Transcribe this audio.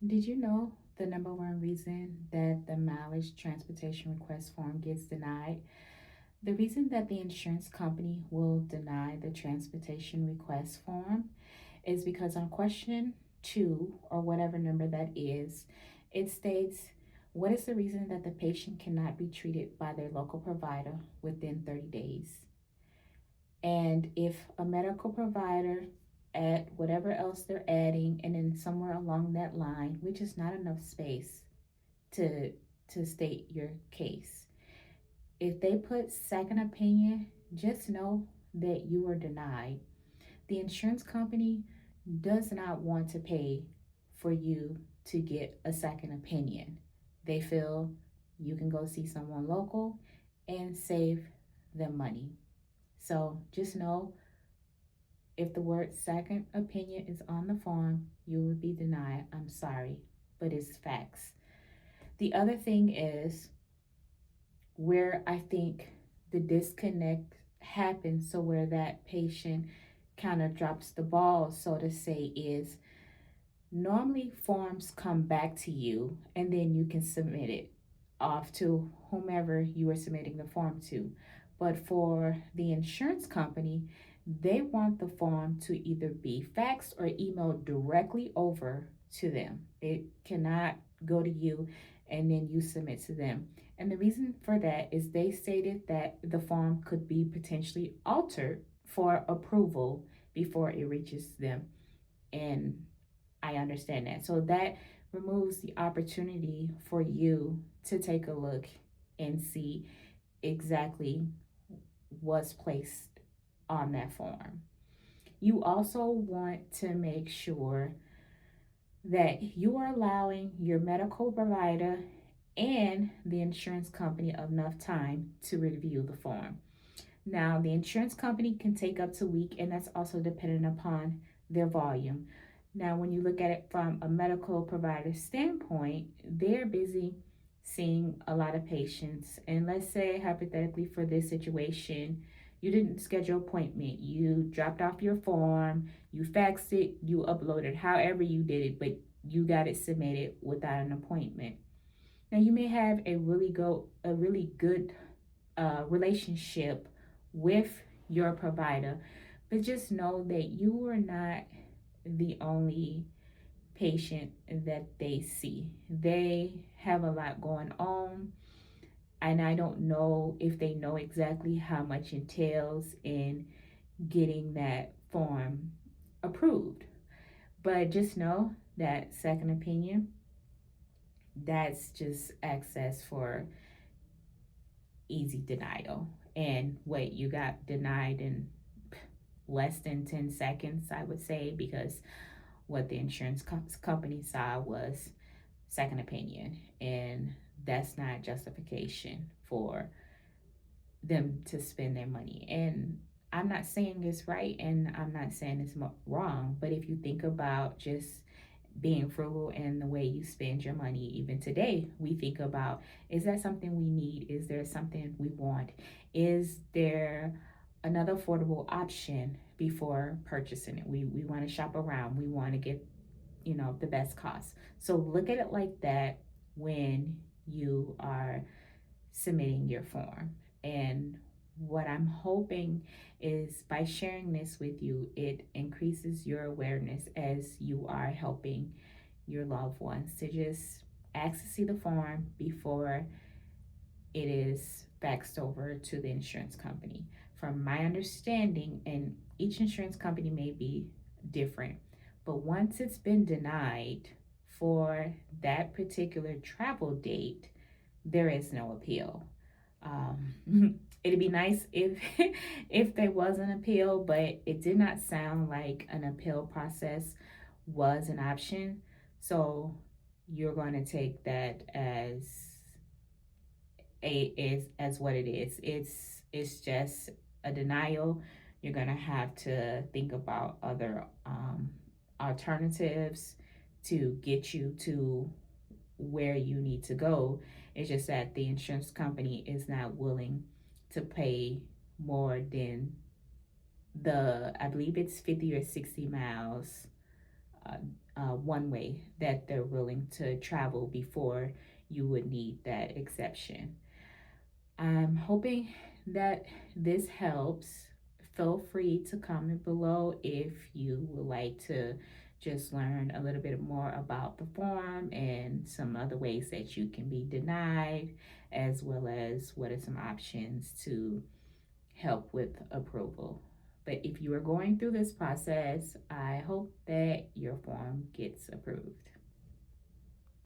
Did you know the number one reason that the mileage transportation request form gets denied? The reason that the insurance company will deny the transportation request form is because on question two, or whatever number that is, it states, what is the reason that the patient cannot be treated by their local provider within 30 days? And if a medical provider add whatever else they're adding, and then somewhere along that line, which is not enough space to state your case. If they put second opinion, just know that you are denied. The insurance company does not want to pay for you to get a second opinion. They feel you can go see someone local and save them money. So just know, if the word second opinion is on the form, you will be denied. I'm sorry, but it's facts. The other thing is where I think the disconnect happens, so where that patient kind of drops the ball, so to say, is normally forms come back to you and then you can submit it off to whomever you are submitting the form to. But for the insurance company, they want the form to either be faxed or emailed directly over to them. It cannot go to you and then you submit to them. And the reason for that is they stated that the form could be potentially altered for approval before it reaches them. And I understand that. So that removes the opportunity for you to take a look and see exactly what's placed on that form. You also want to make sure that you are allowing your medical provider and the insurance company enough time to review the form. Now, the insurance company can take up to a week, and that's also dependent upon their volume. Now, when you look at it from a medical provider standpoint, they're busy seeing a lot of patients. And let's say, hypothetically, for this situation, you didn't schedule an appointment, you dropped off your form, you faxed it, you uploaded, however you did it, but you got it submitted without an appointment. Now, you may have a really good relationship with your provider, but just know that you are not the only patient that they see. They have a lot going on, and I don't know if they know exactly how much entails in getting that form approved. But just know that second opinion, that's just access for easy denial. And what you got denied in less than 10 seconds, I would say, because what the insurance company saw was second opinion. And that's not justification for them to spend their money. And I'm not saying it's right and I'm not saying it's wrong, but if you think about just being frugal in the way you spend your money, even today, we think about, is that something we need? Is there something we want? Is there another affordable option before purchasing it? We want to shop around, we want to get, the best cost. So look at it like that when you are submitting your form. And what I'm hoping is by sharing this with you, it increases your awareness as you are helping your loved ones to just ask to see the form before it is faxed over to the insurance company. From my understanding, and each insurance company may be different, but once it's been denied for that particular travel date, there is no appeal. It'd be nice if if there was an appeal, but it did not sound like an appeal process was an option. So you're going to take that as what it is. It's just a denial. You're going to have to think about other alternatives to get you to where you need to go. It's just that the insurance company is not willing to pay more than I believe it's 50 or 60 miles one way that they're willing to travel before you would need that exception. I'm hoping that this helps. Feel free to comment below if you would like to just learn a little bit more about the form and some other ways that you can be denied, as well as what are some options to help with approval. But if you are going through this process, I hope that your form gets approved.